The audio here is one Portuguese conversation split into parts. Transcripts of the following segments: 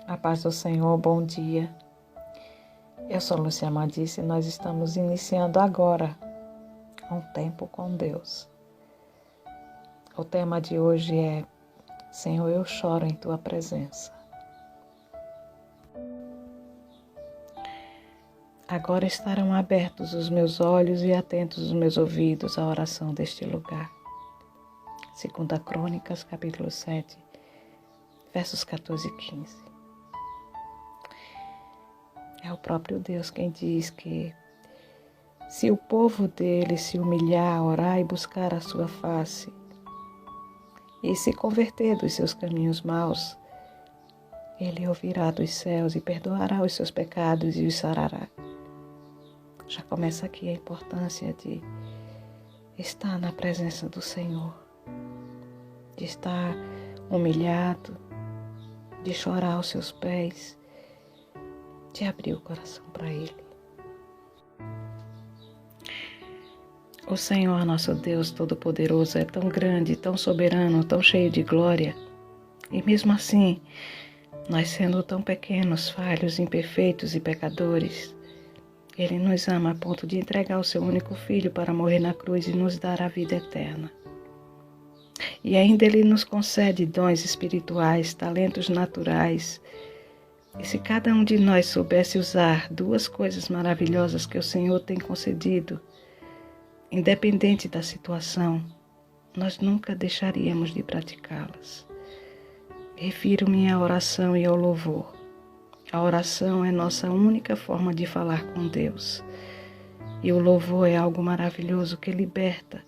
A paz do Senhor, bom dia. Eu sou Lúcia Madice e nós estamos iniciando agora um tempo com Deus. O tema de hoje é: Senhor, eu choro em Tua presença. Agora estarão abertos os meus olhos e atentos os meus ouvidos à oração deste lugar. 2 Crônicas, capítulo 7, versos 14 e 15. É o próprio Deus quem diz que se o povo dele se humilhar, orar e buscar a sua face e se converter dos seus caminhos maus, ele ouvirá dos céus e perdoará os seus pecados e os sarará. Já começa aqui a importância de estar na presença do Senhor, de estar humilhado, de chorar aos seus pés, de abrir o coração para Ele. O Senhor, nosso Deus Todo-Poderoso, é tão grande, tão soberano, tão cheio de glória. E mesmo assim, nós sendo tão pequenos, falhos, imperfeitos e pecadores, Ele nos ama a ponto de entregar o seu único Filho para morrer na cruz e nos dar a vida eterna. E ainda Ele nos concede dons espirituais, talentos naturais. E se cada um de nós soubesse usar duas coisas maravilhosas que o Senhor tem concedido, independente da situação, nós nunca deixaríamos de praticá-las. Refiro-me à oração e ao louvor. A oração é nossa única forma de falar com Deus. E o louvor é algo maravilhoso que liberta,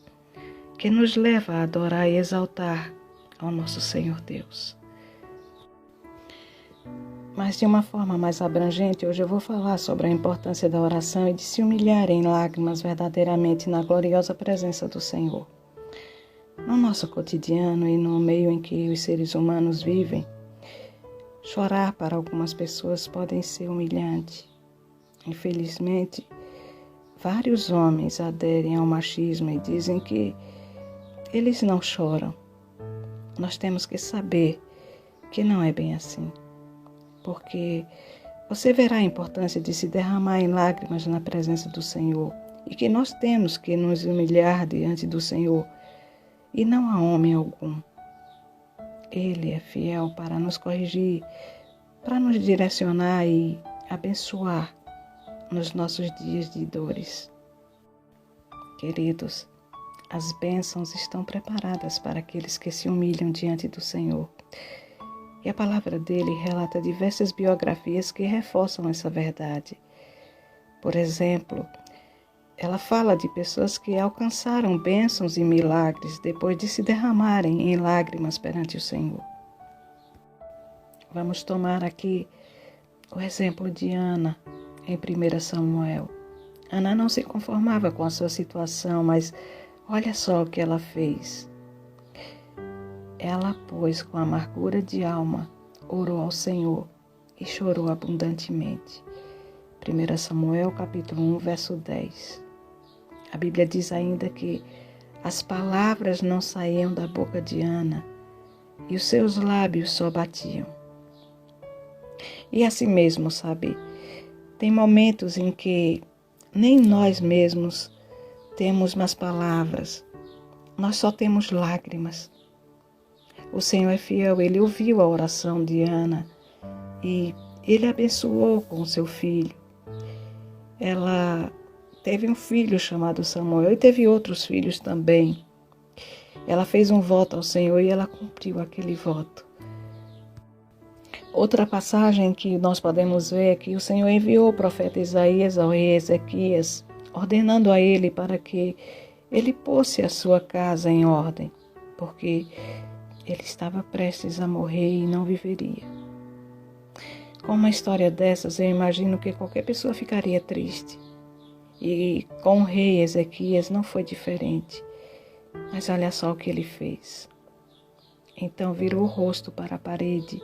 que nos leva a adorar e exaltar ao nosso Senhor Deus. Mas de uma forma mais abrangente, hoje eu vou falar sobre a importância da oração e de se humilhar em lágrimas verdadeiramente na gloriosa presença do Senhor. No nosso cotidiano e no meio em que os seres humanos vivem, chorar para algumas pessoas pode ser humilhante. Infelizmente, vários homens aderem ao machismo e dizem que eles não choram. Nós temos que saber que não é bem assim. Porque você verá a importância de se derramar em lágrimas na presença do Senhor e que nós temos que nos humilhar diante do Senhor e não a homem algum. Ele é fiel para nos corrigir, para nos direcionar e abençoar nos nossos dias de dores. Queridos, as bênçãos estão preparadas para aqueles que se humilham diante do Senhor. E a palavra dele relata diversas biografias que reforçam essa verdade. Por exemplo, ela fala de pessoas que alcançaram bênçãos e milagres depois de se derramarem em lágrimas perante o Senhor. Vamos tomar aqui o exemplo de Ana, em 1 Samuel. Ana não se conformava com a sua situação, mas olha só o que ela fez. Ela, pois, com amargura de alma, orou ao Senhor e chorou abundantemente. 1 Samuel, capítulo 1, verso 10. A Bíblia diz ainda que as palavras não saíam da boca de Ana e os seus lábios só batiam. E assim mesmo, sabe, tem momentos em que nem nós mesmos temos mais palavras, nós só temos lágrimas. O Senhor é fiel, Ele ouviu a oração de Ana e Ele abençoou com o seu filho. Ela teve um filho chamado Samuel e teve outros filhos também. Ela fez um voto ao Senhor e ela cumpriu aquele voto. Outra passagem que nós podemos ver é que o Senhor enviou o profeta Isaías ao rei Ezequias, ordenando a ele para que ele pôsse a sua casa em ordem, porque ele estava prestes a morrer e não viveria. Com uma história dessas, eu imagino que qualquer pessoa ficaria triste. E com o rei Ezequias não foi diferente. Mas olha só o que ele fez. Então virou o rosto para a parede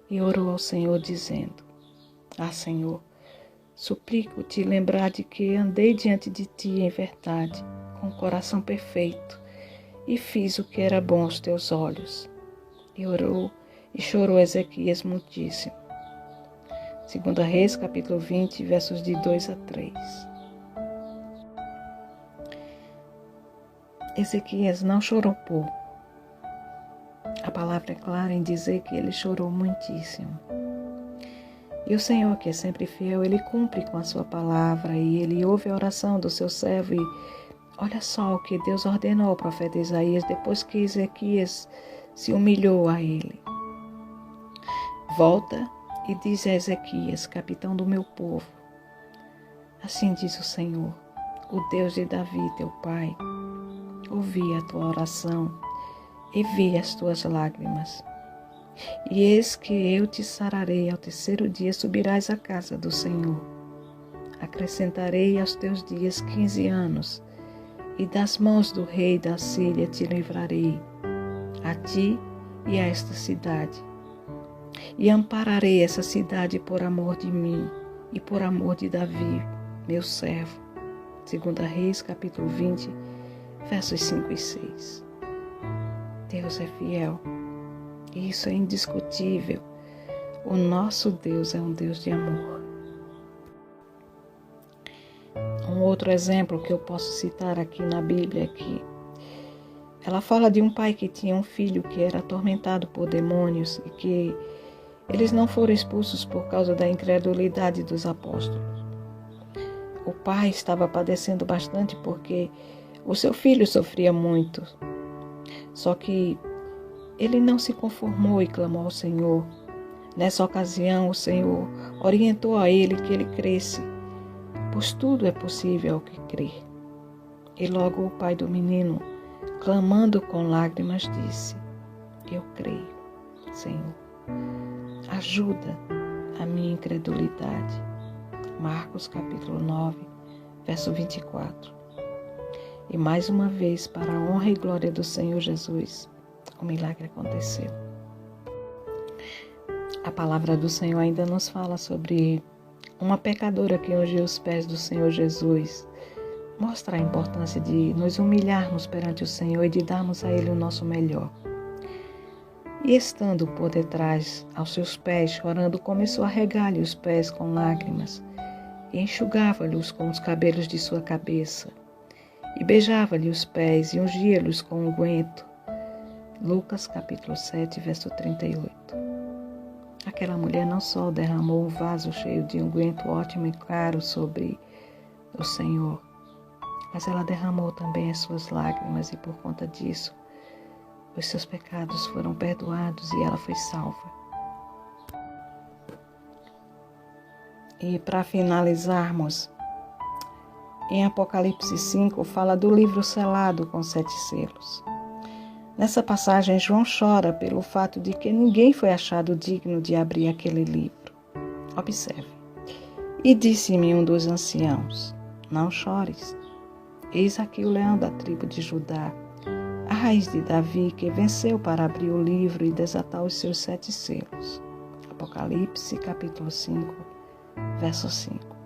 e orou ao Senhor dizendo: Ah, Senhor, suplico-te lembrar de que andei diante de ti em verdade, com o coração perfeito, e fiz o que era bom aos teus olhos. E orou e chorou Ezequias muitíssimo. 2 Reis, capítulo 20, versos de 2 a 3. Ezequias não chorou pouco. A palavra é clara em dizer que ele chorou muitíssimo. E o Senhor, que é sempre fiel, Ele cumpre com a sua palavra e Ele ouve a oração do seu servo. E olha só o que Deus ordenou ao profeta Isaías depois que Ezequias se humilhou a ele. Volta e diz a Ezequias, capitão do meu povo: assim diz o Senhor, o Deus de Davi, teu pai, ouvi a tua oração e vi as tuas lágrimas. E eis que eu te sararei, ao terceiro dia subirás à casa do Senhor. Acrescentarei aos teus dias 15 anos, e das mãos do rei da Síria te livrarei, a ti e a esta cidade. E ampararei essa cidade por amor de mim e por amor de Davi, meu servo. 2 Reis, capítulo 20, versos 5 e 6. Deus é fiel. Isso é indiscutível. O nosso Deus é um Deus de amor. Um outro exemplo que eu posso citar aqui na Bíblia é que ela fala de um pai que tinha um filho que era atormentado por demônios e que eles não foram expulsos por causa da incredulidade dos apóstolos. O pai estava padecendo bastante porque o seu filho sofria muito. Só que ele não se conformou e clamou ao Senhor. Nessa ocasião, o Senhor orientou a ele que ele cresce, pois tudo é possível ao que crê. E logo o pai do menino, clamando com lágrimas, disse: eu creio, Senhor, ajuda a minha incredulidade. Marcos capítulo 9, verso 24. E mais uma vez, para a honra e glória do Senhor Jesus, o milagre aconteceu. A palavra do Senhor ainda nos fala sobre uma pecadora que ungiu os pés do Senhor Jesus. Mostra a importância de nos humilharmos perante o Senhor e de darmos a Ele o nosso melhor. E estando por detrás aos seus pés, chorando, começou a regar-lhe os pés com lágrimas e enxugava-lhes com os cabelos de sua cabeça e beijava-lhe os pés e ungia-los com unguento. Lucas capítulo 7, verso 38. Aquela mulher não só derramou um vaso cheio de unguento ótimo e caro sobre o Senhor, mas ela derramou também as suas lágrimas e por conta disso os seus pecados foram perdoados e ela foi salva. E para finalizarmos, em Apocalipse 5 fala do livro selado com 7 selos. Nessa passagem, João chora pelo fato de que ninguém foi achado digno de abrir aquele livro. Observe. E disse-me um dos anciãos: não chores. Eis aqui o leão da tribo de Judá, a raiz de Davi, que venceu para abrir o livro e desatar os seus 7 selos. Apocalipse, capítulo 5, verso 5.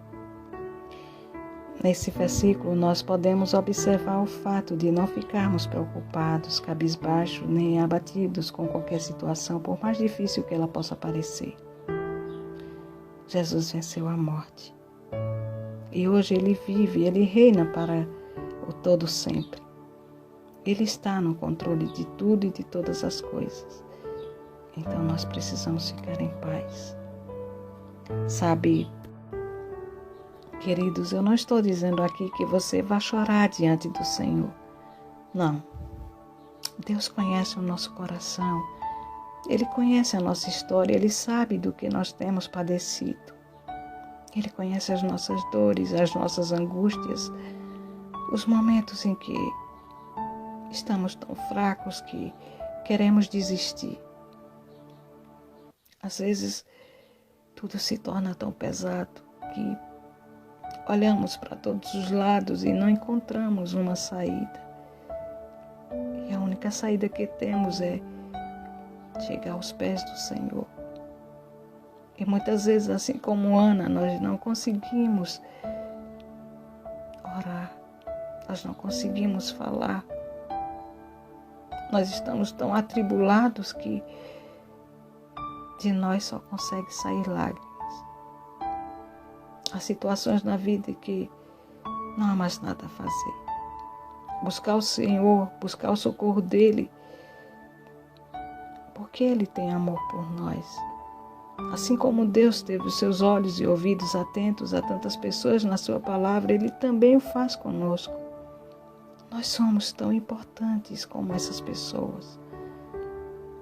Nesse versículo, nós podemos observar o fato de não ficarmos preocupados, cabisbaixos, nem abatidos com qualquer situação, por mais difícil que ela possa parecer. Jesus venceu a morte. E hoje Ele vive, Ele reina para o todo sempre. Ele está no controle de tudo e de todas as coisas. Então nós precisamos ficar em paz. Sabe, queridos, eu não estou dizendo aqui que você vai chorar diante do Senhor. Não. Deus conhece o nosso coração. Ele conhece a nossa história. Ele sabe do que nós temos padecido. Ele conhece as nossas dores, as nossas angústias, os momentos em que estamos tão fracos que queremos desistir. Às vezes, tudo se torna tão pesado que olhamos para todos os lados e não encontramos uma saída. E a única saída que temos é chegar aos pés do Senhor. E muitas vezes, assim como Ana, nós não conseguimos orar, nós não conseguimos falar. Nós estamos tão atribulados que de nós só consegue sair lágrimas. Há situações na vida que não há mais nada a fazer. Buscar o Senhor, buscar o socorro dEle, porque Ele tem amor por nós. Assim como Deus teve os seus olhos e ouvidos atentos a tantas pessoas na sua palavra, Ele também o faz conosco. Nós somos tão importantes como essas pessoas.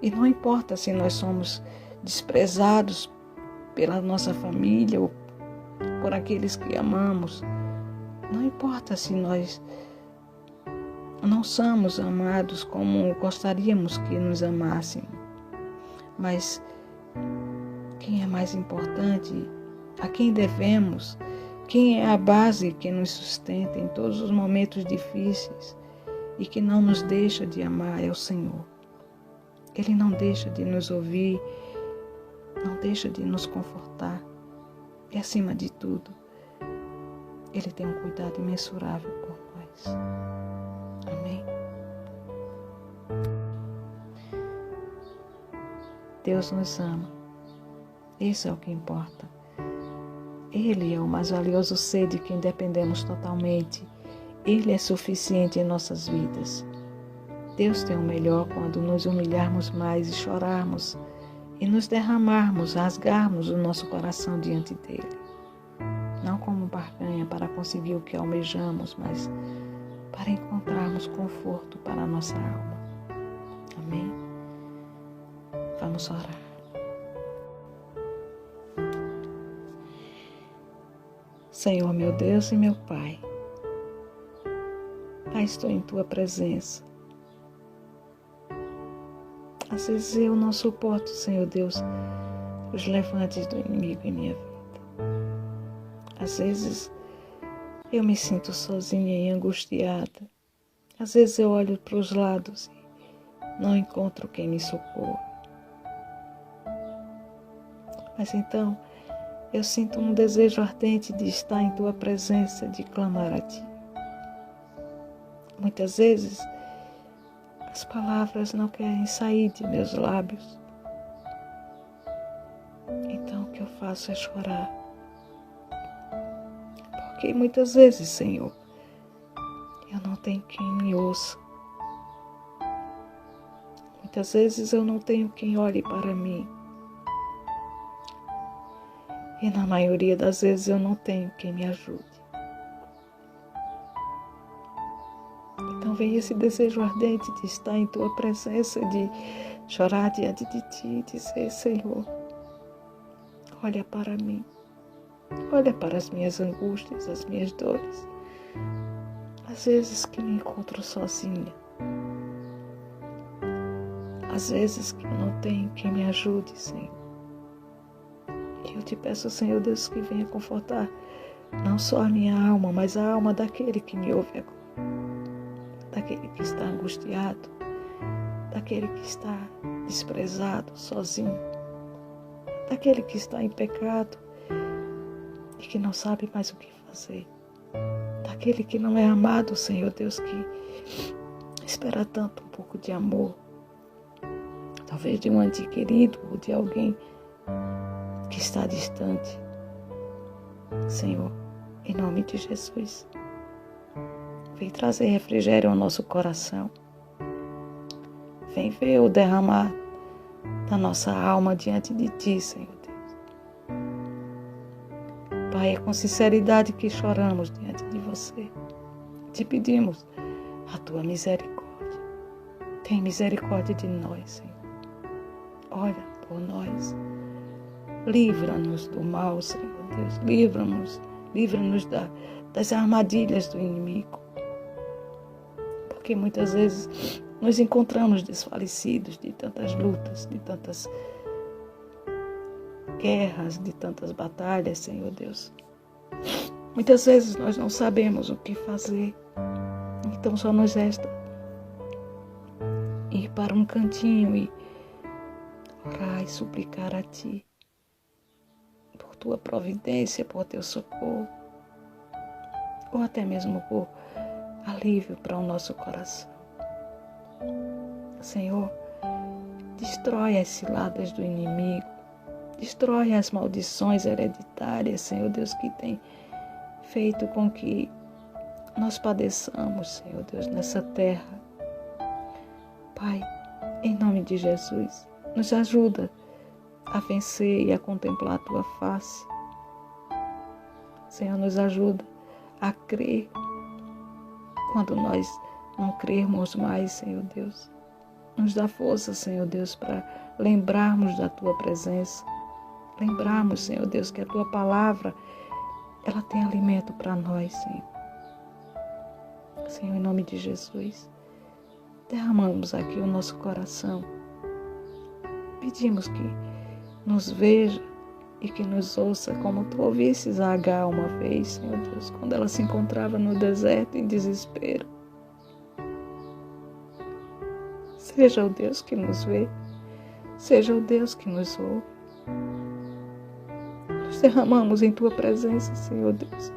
E não importa se nós somos desprezados pela nossa família ou por aqueles que amamos. Não importa se nós não somos amados como gostaríamos que nos amassem. Mas quem é mais importante, a quem devemos, quem é a base que nos sustenta em todos os momentos difíceis e que não nos deixa de amar é o Senhor. Ele não deixa de nos ouvir, não deixa de nos confortar. E acima de tudo, Ele tem um cuidado imensurável por nós. Amém? Deus nos ama. Isso é o que importa. Ele é o mais valioso ser de quem dependemos totalmente. Ele é suficiente em nossas vidas. Deus tem o melhor quando nos humilharmos mais e chorarmos e nos derramarmos, rasgarmos o nosso coração diante dele. Não como barganha para conseguir o que almejamos, mas para encontrarmos conforto para a nossa alma. Amém? Vamos orar. Senhor, meu Deus e meu Pai, Pai, estou em Tua presença. Às vezes eu não suporto, Senhor Deus, os levantes do inimigo em minha vida. Às vezes eu me sinto sozinha e angustiada. Às vezes eu olho para os lados e não encontro quem me socorra. Mas então eu sinto um desejo ardente de estar em Tua presença, de clamar a Ti. Muitas vezes as palavras não querem sair de meus lábios. Então o que eu faço é chorar. Porque muitas vezes, Senhor, eu não tenho quem me ouça. Muitas vezes eu não tenho quem olhe para mim. E na maioria das vezes eu não tenho quem me ajude. Então vem esse desejo ardente de estar em Tua presença, de chorar diante de Ti e dizer, Senhor, olha para mim, olha para as minhas angústias, as minhas dores. Às vezes que me encontro sozinha, às vezes que eu não tenho quem me ajude, Senhor. E eu te peço, Senhor Deus, que venha confortar não só a minha alma, mas a alma daquele que me ouve agora. Daquele que está angustiado, daquele que está desprezado, sozinho, daquele que está em pecado e que não sabe mais o que fazer, daquele que não é amado, Senhor Deus, que espera tanto um pouco de amor, talvez de um ente querido ou de alguém que está distante. Senhor, em nome de Jesus, vem trazer refrigério ao nosso coração. Vem ver o derramar da nossa alma diante de Ti, Senhor Deus. Pai, é com sinceridade que choramos diante de Você. Te pedimos a Tua misericórdia. Tem misericórdia de nós, Senhor. Olha por nós. Livra-nos do mal, Senhor Deus. Livra-nos das armadilhas do inimigo. Porque muitas vezes nos encontramos desfalecidos de tantas lutas, de tantas guerras, de tantas batalhas, Senhor Deus. Muitas vezes nós não sabemos o que fazer, então só nos resta ir para um cantinho e orar e suplicar a Ti por Tua providência, por Teu socorro, ou até mesmo por alívio para o nosso coração. Senhor, destrói as ciladas do inimigo, Destrói as maldições hereditárias, Senhor Deus, que tem feito com que nós padeçamos, Senhor Deus, nessa terra. Pai, em nome de Jesus, nos ajuda a vencer e a contemplar a Tua face. Senhor, nos ajuda a crer quando nós não crermos mais, Senhor Deus. Nos dá força, Senhor Deus, para lembrarmos da Tua presença. Lembrarmos, Senhor Deus, que a Tua palavra, ela tem alimento para nós, Senhor. Senhor, em nome de Jesus, derramamos aqui o nosso coração. Pedimos que nos veja e que nos ouça como Tu ouvisses a Agar uma vez, Senhor Deus, quando ela se encontrava no deserto em desespero. Seja o Deus que nos vê, seja o Deus que nos ouve. Nos derramamos em Tua presença, Senhor Deus,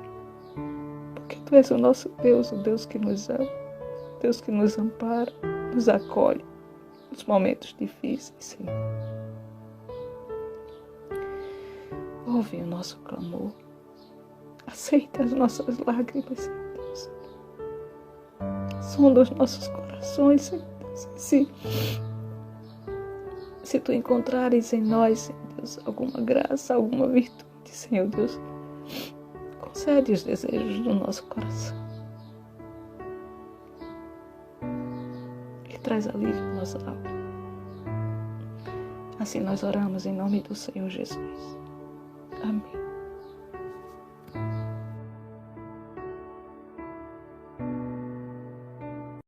porque Tu és o nosso Deus, o Deus que nos ama, o Deus que nos ampara, nos acolhe nos momentos difíceis, Senhor. Ouve o nosso clamor, aceita as nossas lágrimas, Senhor Deus. Sonda os nossos corações, Senhor Deus. Se Tu encontrares em nós, Senhor Deus, alguma graça, alguma virtude, Senhor Deus, concede os desejos do nosso coração e traz alívio à nossa alma. Assim nós oramos em nome do Senhor Jesus. Amém.